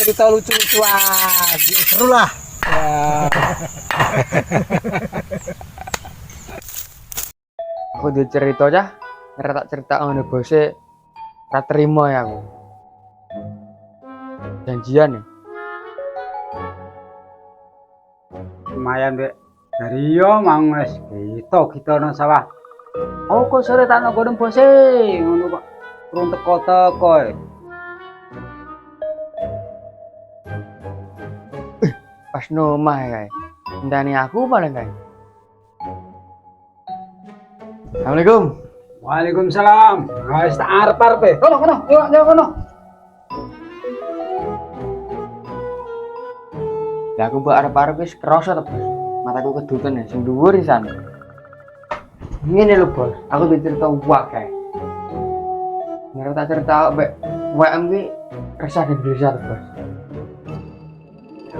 cerita lucu-lucuan. Seru lah. Ya. Aku udah cerita aja, tak cerita ngono bose, tak terima ya aku. Janjian ya. Lumayan dek. Dari yo mang wis kita nang sawah. Oh kok sore tak nang godhong bose ngono kok. Urung teko-teko. Pas nomah ya kae. Ndani aku paling kae. Assalamualaikum. Waalaikumsalam. Wis tak arep-arep. Kono, yo kono. Lah aku mbok arep-arep wis kerasa to, Bos. Mataku kedutan ya sing dhuwur isan. Ngene lho, Bos. Aku dicerita wae. Nek tak cerita mbek WM ki resah di desa to, Bos.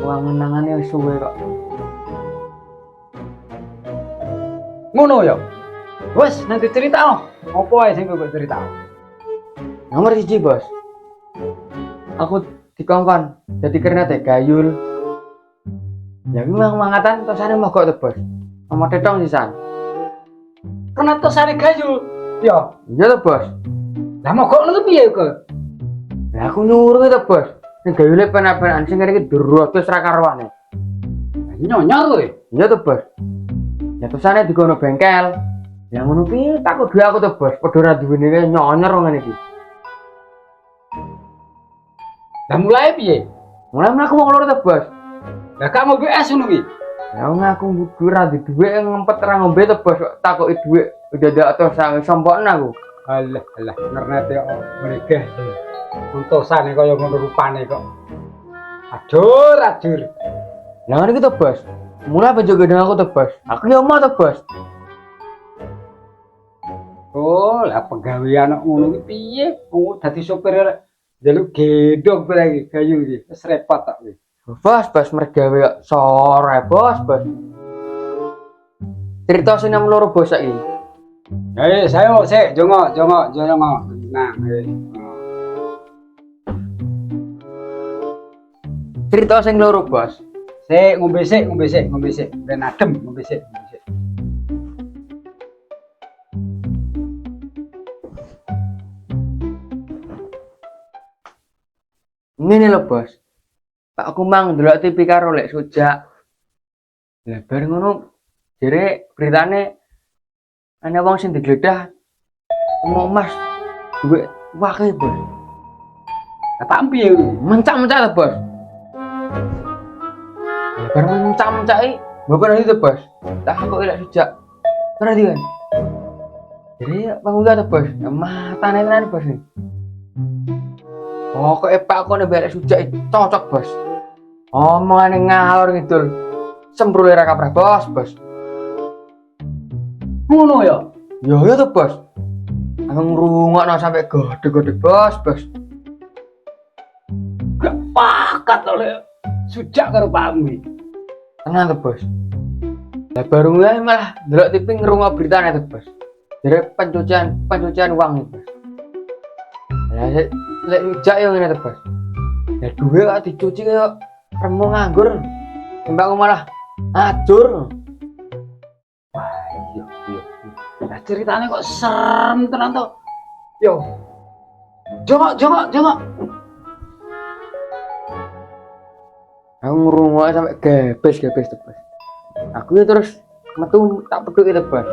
Uang menangane wis suwe kok. Ngono ya. Wes nanti cerita apa ae sing kok cerita. Nomor 1, Bos. Aku dikongkon jadi karena teh gayul. Ya memang mangatan tosane mogok to, Bos. Nomor tetong sisan. Kena tosane gayu. Ya, Iya to, Bos. lah mogok lu piye kok? Lah aku nyuruh to, Bos. Sing gayule pen-penan sing ngene iki drotos ra karuane. Nyonya kowe. Iya to, Bos. Ya tosane digono bengkel. Ya ngono piye tak kudu aku to, Bos. Padha ra duwene kaya nyonyor ngene iki. Lah mulai piye? Mulai aku mau loro to, Bos. Lah gak mau BS ngono ki. Ya ngaku kudu ra di dhuwit ngempet ra ngombe to, Bos. Takoki dhuwit udah dak to sang sombokna aku. Alah, ngernet ya mrege. Untosane kaya ngono rupane kok. Adur. Lah ngene iki to, Bos. Mulai penjo gedeng aku to, Bos. Aku yo mau to, Bos. Oh, lah pegawean ngono ki piye? Wong dadi sopir njaluk gedhong lagi gayu iki. Wis repot tak kuwi. Bos, mergawe kok sore, Bos. Cerita sing nang loro Bos saiki. Saya sik jongo. Nah, Cerita sing loro, Bos. sik ngombe sik. Ben adem ngombe sik. Ngene lho, Bos. Pak aku mang ndelok TV karo lek sujak. Lah bar ngono jere beritane ana wong sing digledah mau Mas duwe wae, Bos. Lah tak piye kuwi? Mencak-mencak to, Bos. Lah bar mencak-mencaki bapak itu, Bos. Tak kok lek sujak. Ora kan. Jadi panggungnya to, Bos. Matane tenan, Bos. Pokoknya Pak aku nih balik sujak cocok, Bos. Omongannya ngalor ngidul. Sembrule ra kaprah, Bos. Ngono ya. Ya tuh, Bos. Aku ngrungokno sampe gede-gede, Bos. Gak pakat oleh sujak karo pakmu iki. Tenang tuh, Bos. Lah baru mulai malah ndelok TV ngrungok beritane tuh, Bos. Jadi pencucian uang nih, Bos. Lah lek sujak yo ngene tuh, Bos. Ya duwe kok dicuci kaya remo nganggur. Mbakku malah ajur. Wah, iya. Lah ceritane kok serem tenan to. Yo. Jongok. Aku ngrungokne sampe gebes tuh, Bos. Aku ya terus metu tak peduk itu, Bos.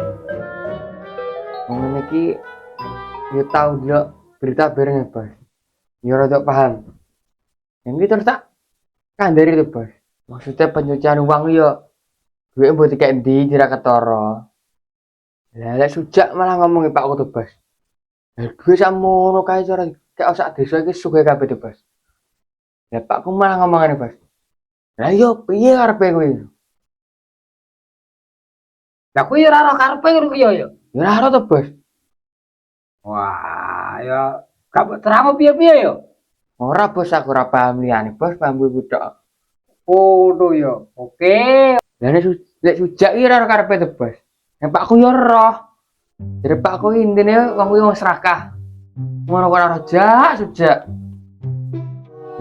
Ngene iki yo tau ndelok berita bareng, Bos. Yo rada paham. Yang terus tak kandhari itu, Bos. Maksudnya pencucian uang yo duwe mbok dikek ndi dira ketara. Lah lek sujak malah ngomongi Pak tuh, Bos. Lah duwe sakmono kae cara kayak sak desa iki sugih kabeh tuh, Bos. Lah Pakku malah ngomongane, Bos. Lah yo piye karepe kuwi? Lah kuwi ora ora karepe ngono ki yo. Ya ora ora to, Bos. Wah, ya gak terang piye-piye yo. Ora, Bos, aku ora paham liyane, Bos, paham kuwi tok. Oh, yo. Oke. Lah nek sujak iki ora karepe to, Bos. Nek Pakku yo roh. Jadi Pakku intine wong kuwi wong serakah. Ngono kok ora sujak.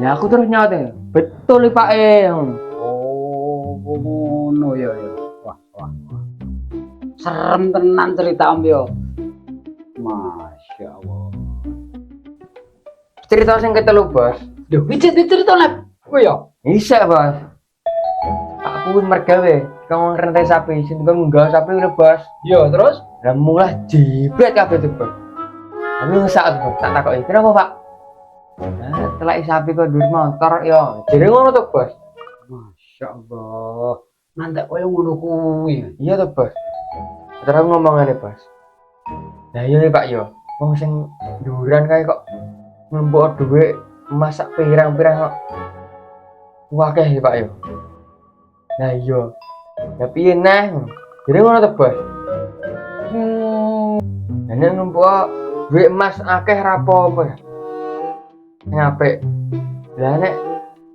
Ya aku terus nyaut, betul nih Pak ngono. Oh, ngono ya ya. Wah, wah, wah. Serem tenan cerita Om yo. Masya Allah. Cerita sing ketelu bos. Duh, iki cerita lah. Kowe yo. Bisa bos. Aku pun mergawe, kau ngerentai sapi, sing kan nggak sapi udah bos. Yo, terus? Dan mulai jibret kabeh tuh bos. Tapi ngesak tuh bos, tak takoki, kenapa Pak? Nah, setelah sapi kok dur motor yo, jadi ngono tuh bos. Masya Allah. Nanti koyo ngono kuwi. Iya tuh bos. Terus aku ngomong nih bos. Nah iya nih Pak yo, wong sing duran kayak kok ngempuk duit masak pirang-pirang kok. Wakeh nih Pak yo. Nah iya. Ya piye nah? Jadi ngono tuh bos. Nah nek ngempuk duit emas akeh rapopo ya. Ngape? Lah nek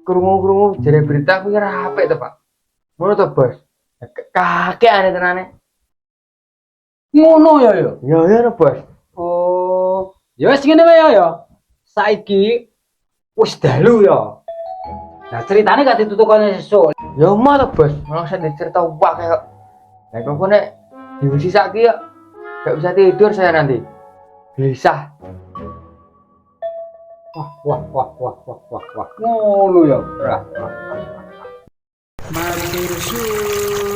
krungu-krungu jare berita kuwi ora apik to, Pak. Ngono to, Bos. Kakek ane tenane. Ngono ya yo. Ya ya Bos. Oh, ya wis ngene wae ya. Saiki wis dalu ya. Nah, ceritane gak ditutukane sesuk. Ya mau to, Bos. Langsung dicerita wae kok. Lah kok nek diusi saiki ya gak bisa tidur saya nanti. Gelisah. Wah. Ngono ya. Matur suwun.